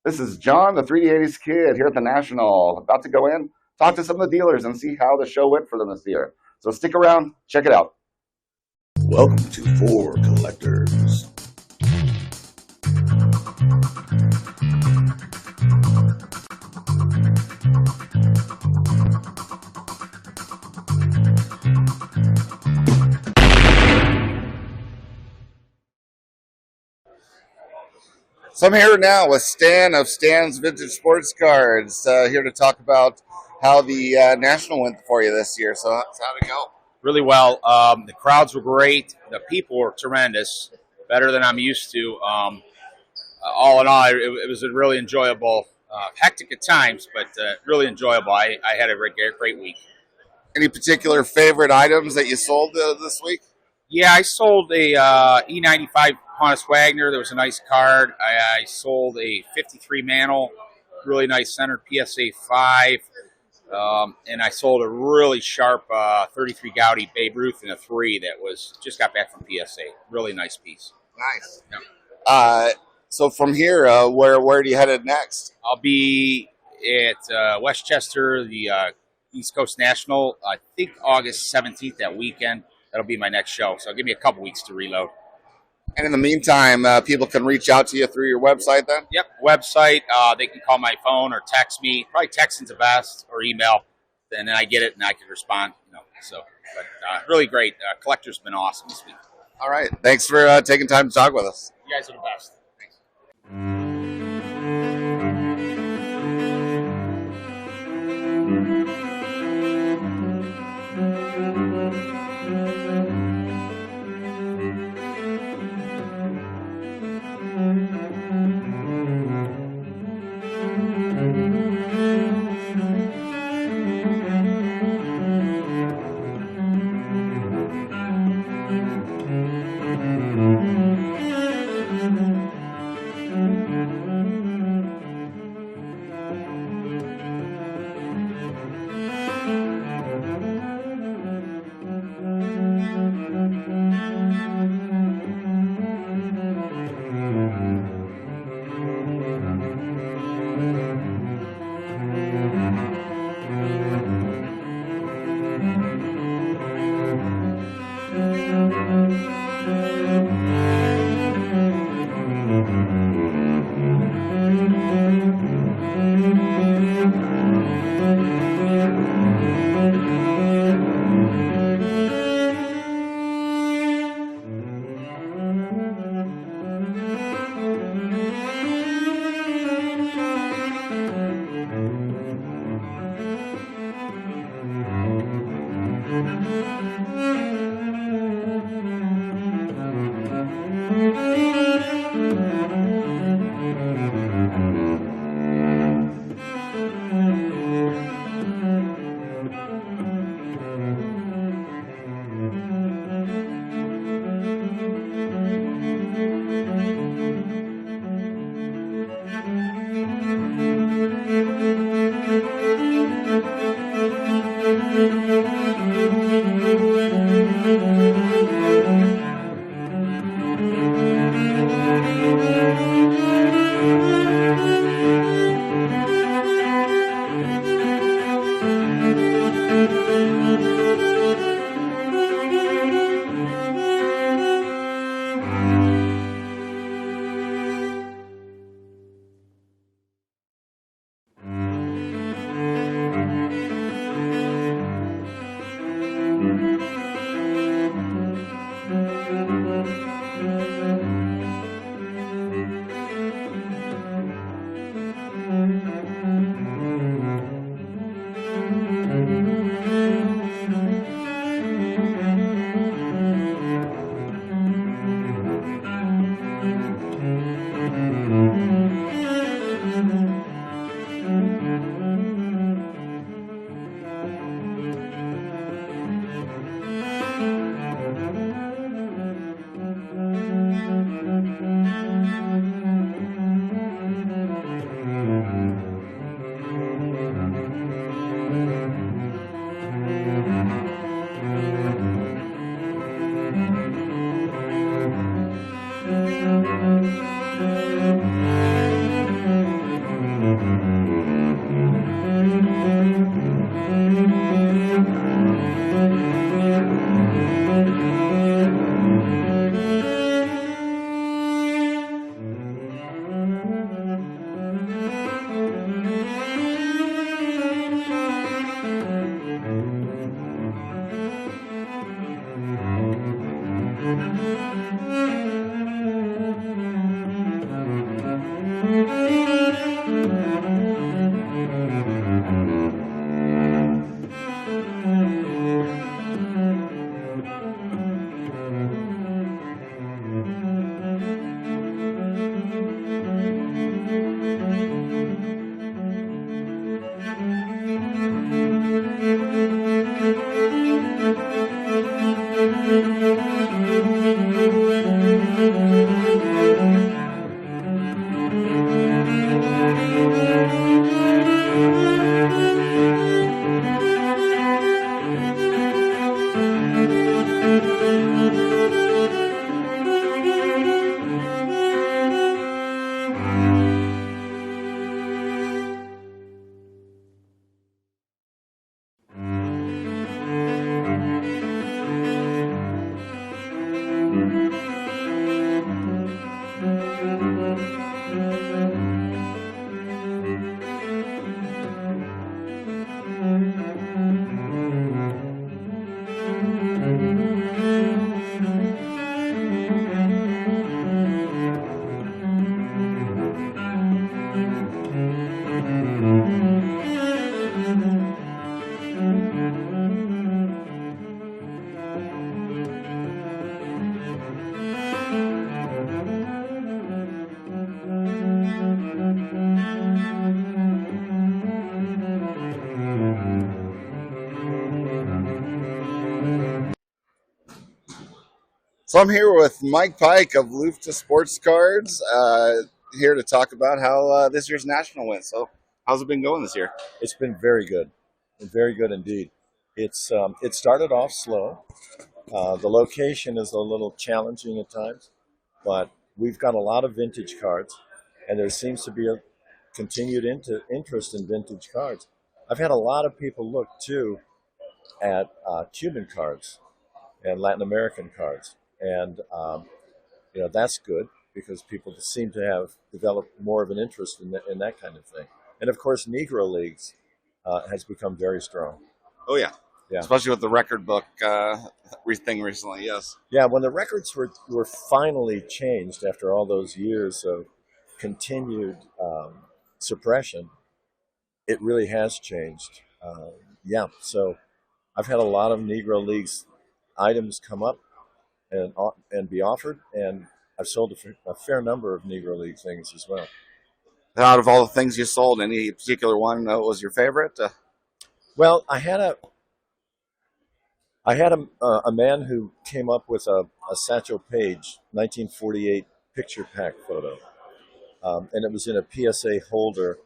This is John, the 380s kid, here at the National. About to go in, talk to some of the dealers, and see how the show went for them this year. So stick around, check it out. Welcome to For Collectors. So I'm here now with Stan of Stan's Vintage Sports Cards, here to talk about how the National went for you this year. So how'd it go? Really well. The crowds were great. The people were tremendous, better than I'm used to. All in all, it was a really enjoyable, hectic at times, but really enjoyable. I had a great week. Any particular favorite items that you sold this week? Yeah, I sold a E95 Honus Wagner. There was a nice card. I sold a 53 Mantle, really nice centered PSA 5. And I sold a really sharp 33 Gaudy Babe Ruth in a 3 that was just got back from PSA. Really nice piece. Nice. Yeah. So from here, where do you headed next? I'll be at Westchester, the East Coast National, I think August 17th, that weekend. That'll be my next show. So give me a couple weeks to reload. And in the meantime, people can reach out to you through your website then? Yep, website. They can call my phone or text me. Probably texting's the best, or email. And then I get it and I can respond. But really great. Collector's been awesome this week. All right. Thanks for taking time to talk with us. You guys are the best. Thanks. So I'm here with Mike Peich of LUTFA Sports Cards, here to talk about how this year's national went. So how's it been going this year? It's been very good indeed. It started off slow. The location is a little challenging at times, but we've got a lot of vintage cards, and there seems to be a continued interest in vintage cards. I've had a lot of people look too at Cuban cards and Latin American cards, and that's good because people seem to have developed more of an interest in that kind of thing. And of course, Negro Leagues has become very strong. Oh yeah, Yeah. especially with the record book thing recently. Yes. Yeah, when the records were finally changed after all those years of continued suppression, it really has changed. So I've had a lot of Negro Leagues items come up and be offered, and I've sold a fair number of Negro League things as well. Out of all the things you sold, any particular one was your favorite? Well, I had a man who came up with a Satchel Paige 1948 picture pack photo, and it was in a PSA holder,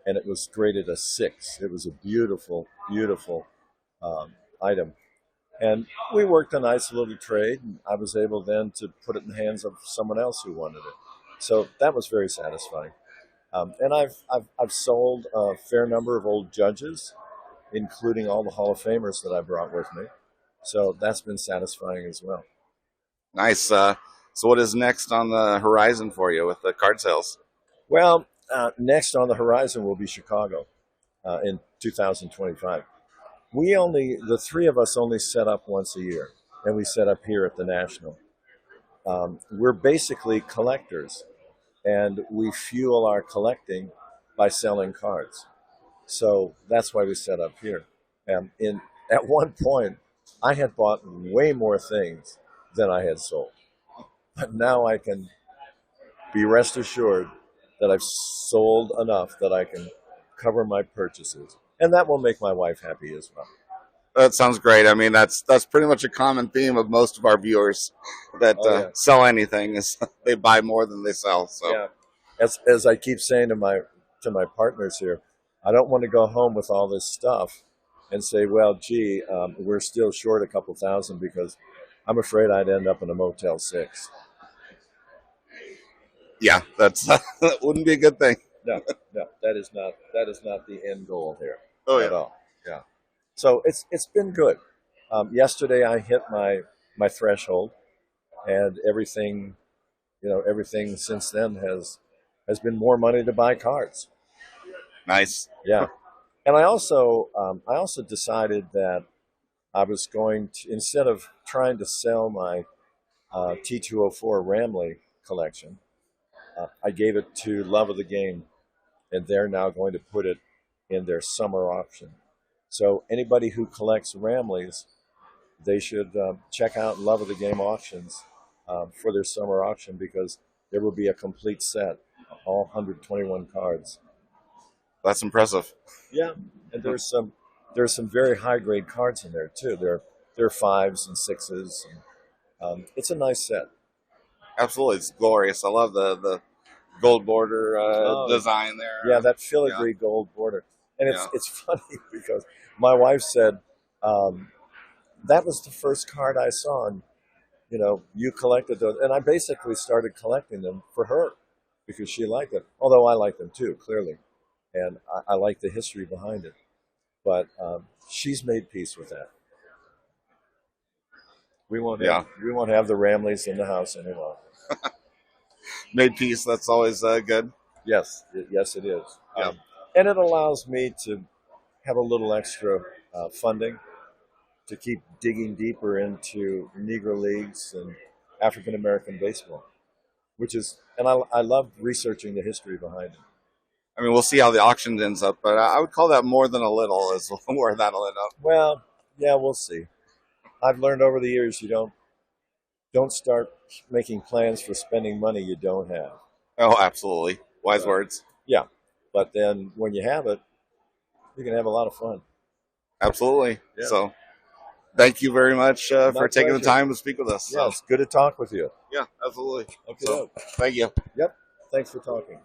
and it was graded a 6. It was a beautiful, beautiful item. And we worked a nice little trade, and I was able then to put it in the hands of someone else who wanted it. So that was very satisfying. And I've sold a fair number of old judges, including all the Hall of Famers that I brought with me. So that's been satisfying as well. Nice. So what is next on the horizon for you with the card sales? Well, next on the horizon will be Chicago in 2025. The three of us only set up once a year, and we set up here at the National. We're basically collectors, and we fuel our collecting by selling cards. So that's why we set up here. At one point, I had bought way more things than I had sold. But now I can be rest assured that I've sold enough that I can cover my purchases. And that will make my wife happy as well. That sounds great. I mean, that's pretty much a common theme of most of our viewers that sell anything is they buy more than they sell. So yeah, as I keep saying to my partners here, I don't want to go home with all this stuff and say, well, gee, we're still short a couple thousand, because I'm afraid I'd end up in a Motel 6. Yeah, that wouldn't be a good thing. No, that is not the end goal here at all. Yeah. So it's been good. Yesterday I hit my threshold, and everything since then has been more money to buy cards. Nice. Yeah. And I also decided that I was going to, instead of trying to sell my T204 Ramley collection, I gave it to Love of the Game, and they're now going to put it in their summer auction. So anybody who collects Ramleys, they should check out Love of the Game auctions for their summer auction, because there will be a complete set, all 121 cards. That's impressive. Yeah, and there's some very high grade cards in there too. They're fives and sixes. And, it's a nice set. Absolutely, it's glorious. I love the gold border design there. Yeah, that filigree gold border, and it's funny because my wife said that was the first card I saw, and you collected those, and I basically started collecting them for her because she liked it. Although I like them too, clearly, and I like the history behind it. But she's made peace with that. We won't have the Ramleys in the house anymore. Made peace. That's always good. Yes, yes, it is. Yeah. And it allows me to have a little extra funding to keep digging deeper into Negro Leagues and African American baseball, and I love researching the history behind it. I mean, we'll see how the auction ends up, but I would call that more than a little is where that'll end up. Well, yeah, we'll see. I've learned over the years you don't start making plans for spending money you don't have. Oh, absolutely. Wise words. Yeah, but then when you have it, you can have a lot of fun. Absolutely. Yeah. So, thank you very much for taking pleasure. the time to speak with us. Yeah, it's good to talk with you. Yeah, absolutely. Okay. So, thank you. Yep. Thanks for talking.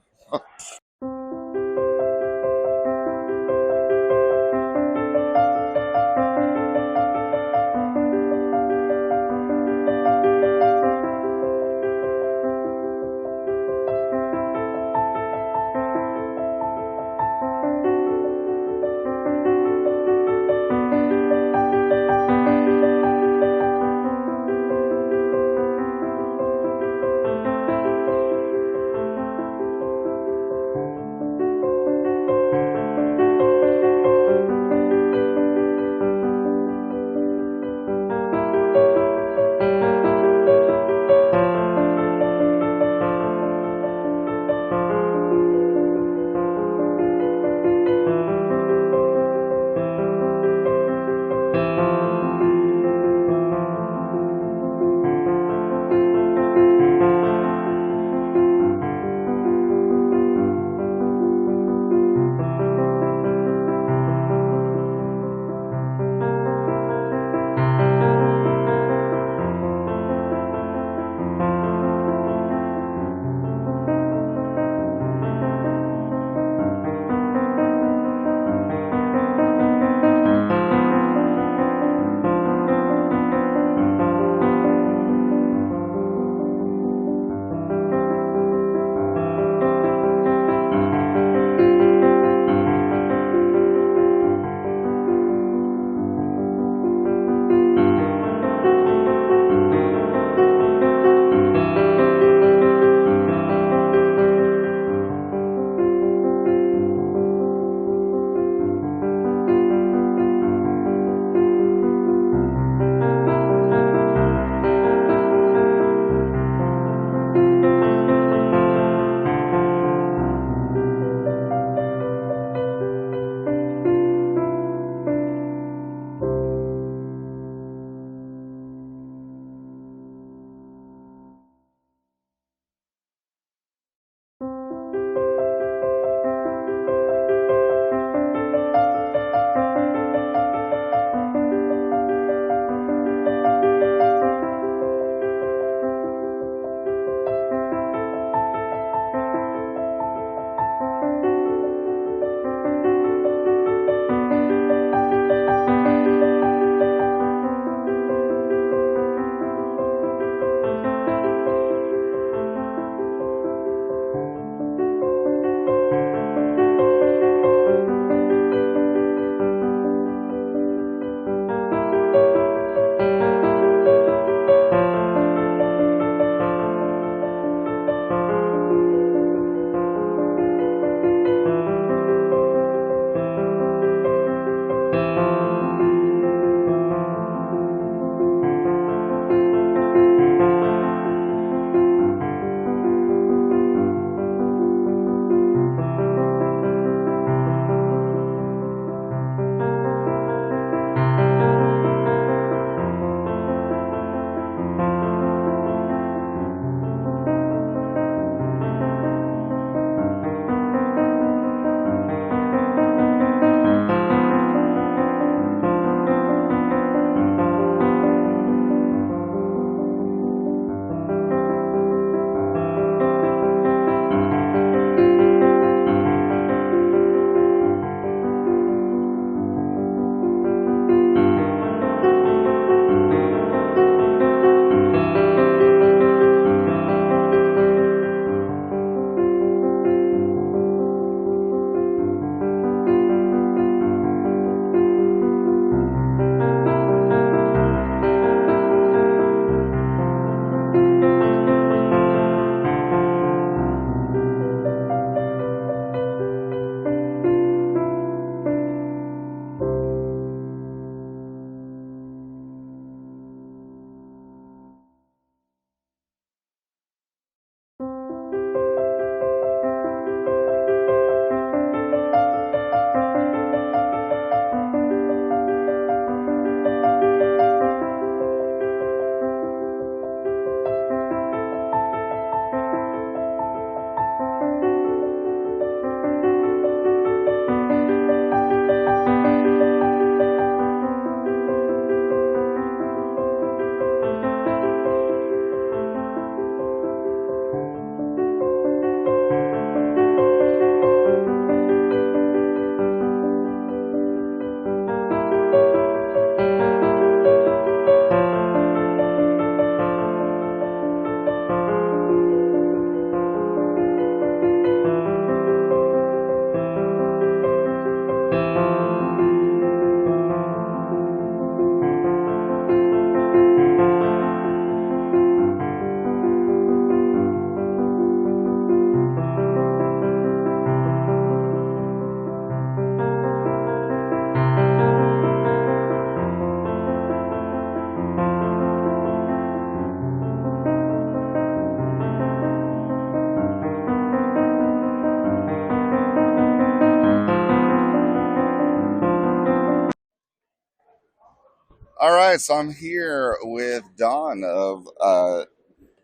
All right, so I'm here with Don of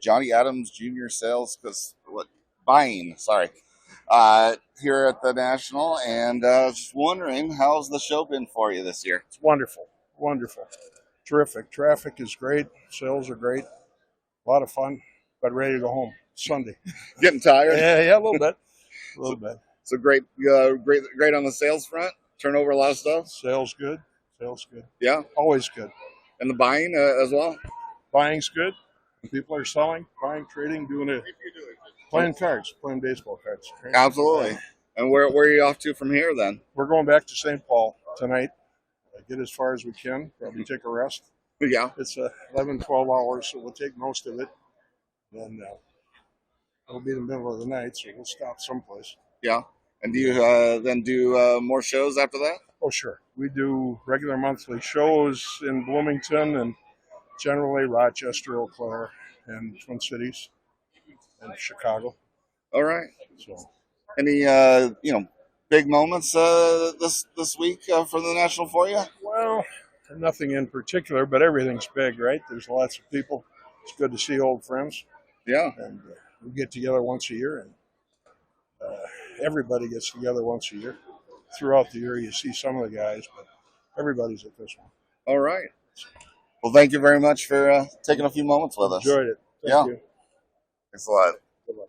Johnny Adams Jr. Sales, buying, sorry, here at the National, and just wondering, how's the show been for you this year? It's wonderful, wonderful, terrific. Traffic is great. Sales are great. A lot of fun, but ready to go home. Sunday. Getting tired? Yeah, a little bit, a little bit. So great on the sales front. Turnover a lot of stuff. Sales good. Sales good. Yeah, Always good. and the buying as well. Buying's good. People are selling, buying, trading, playing cards, playing baseball cards. Absolutely. And where are you off to from here then? We're going back to St. Paul tonight. Get as far as we can. Probably take a rest. Yeah. It's 11, 12 hours, so we'll take most of it. Then it'll be the middle of the night, so we'll stop someplace. Yeah. And do you then do more shows after that? Oh, sure. We do regular monthly shows in Bloomington and generally Rochester, Eau Claire, and Twin Cities and Chicago. All right. So Any big moments this week for the National for you? well, nothing in particular, but everything's big, right? There's lots of people. It's good to see old friends, Yeah. and we get together once a year, and everybody gets together once a year. Throughout the year, you see some of the guys, but everybody's at this one. All right. Well, thank you very much for taking a few moments with us. Enjoyed it. Thank Yeah. you. Thanks a lot. Good luck.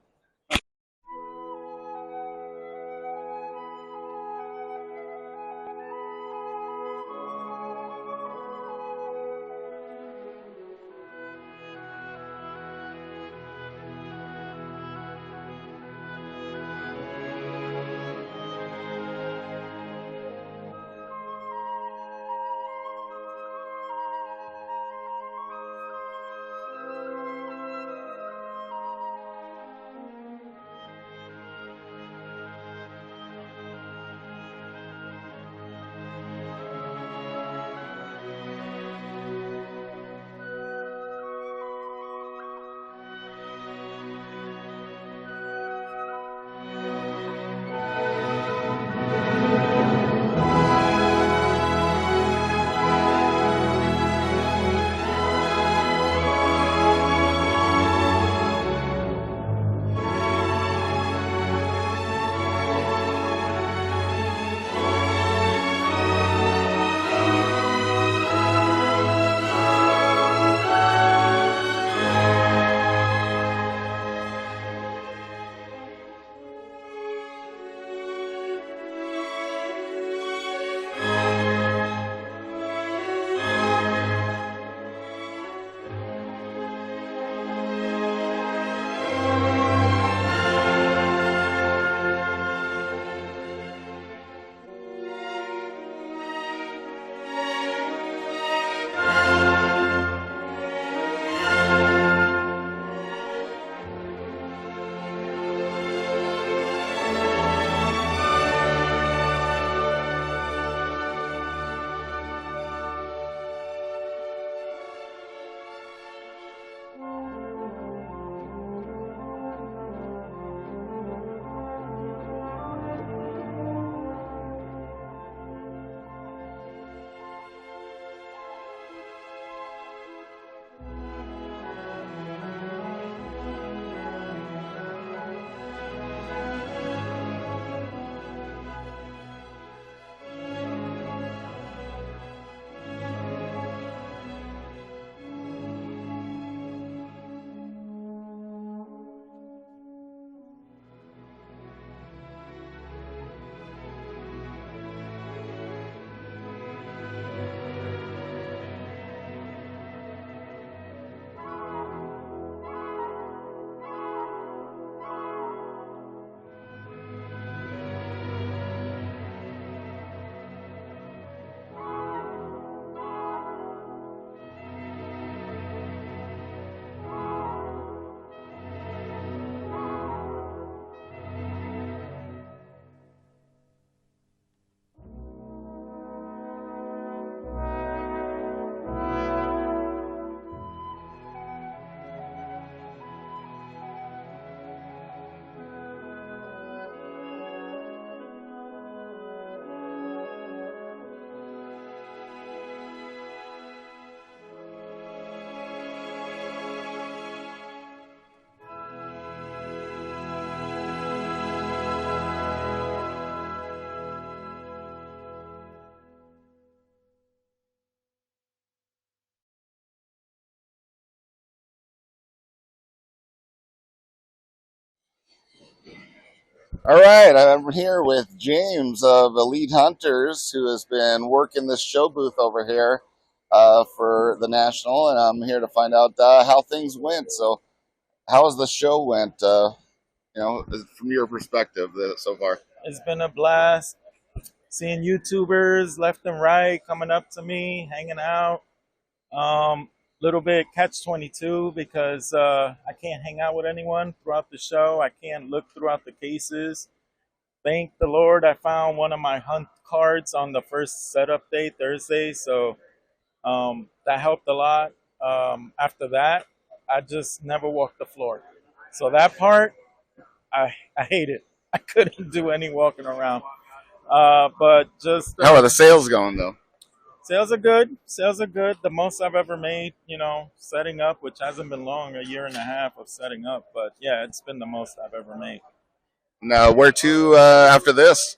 All right, I'm here with James of Elite Hunters, who has been working this show booth over here for the National, and I'm here to find out how things went. So, how has the show went? From your perspective so far. It's been a blast seeing YouTubers left and right coming up to me, hanging out. Little bit catch-22 because I can't hang out with anyone throughout the show. I can't look throughout the cases. Thank the Lord I found one of my hunt cards on the first setup day, Thursday, so that helped a lot. After that, I just never walked the floor. So that part, I hate it. I couldn't do any walking around. But just How are the sales going though? sales are good. Sales are good. The most I've ever made, setting up, which hasn't been long, a year and a half of setting up. But yeah, it's been the most I've ever made. Now, where to after this?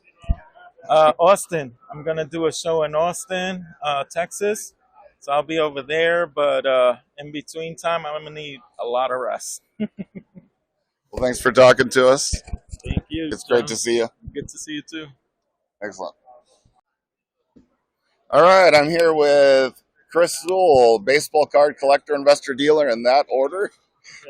Austin. I'm gonna do a show in Austin, Texas. So I'll be over there. But in between time, I'm gonna need a lot of rest. Well, thanks for talking to us. Thank you. It's great to see you. Good to see you too. Excellent. All right, I'm here with Chris Sewell, baseball card collector, investor, dealer, in that order.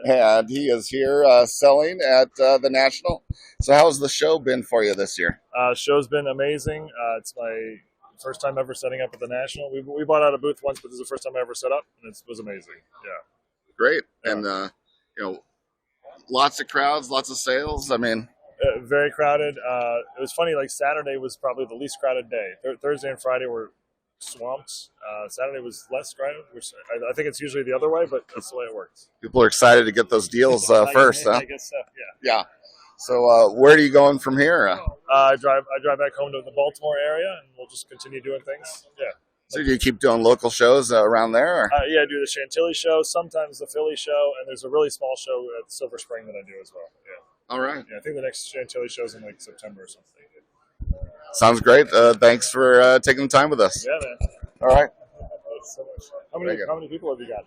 And he is here selling at the National. So how's the show been for you this year? Show's been amazing. It's my first time ever setting up at the National. We bought out a booth once, but this is the first time I ever set up, and it was amazing. Yeah. Great. Yeah. And, lots of crowds, lots of sales. I mean, Very crowded. It was funny, like Saturday was probably the least crowded day. Thursday and Friday were swamped. Saturday was less crowded, which I think it's usually the other way, but that's the way it works. people are excited to get those deals first, huh? I guess so, yeah. Yeah. So where are you going from here? I drive back home to the Baltimore area, and we'll just continue doing things. Yeah. So do you keep doing local shows around there? Or? Yeah, I do the Chantilly show, sometimes the Philly show, and there's a really small show at Silver Spring that I do as well. Yeah. All right. Yeah, I think the next Chantilly show is in like September or something. Sounds great. Thanks for taking the time with us. Yeah, man. All right. Thanks so much. Very good. How many people have you got?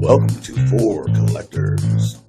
Welcome to For Collectors.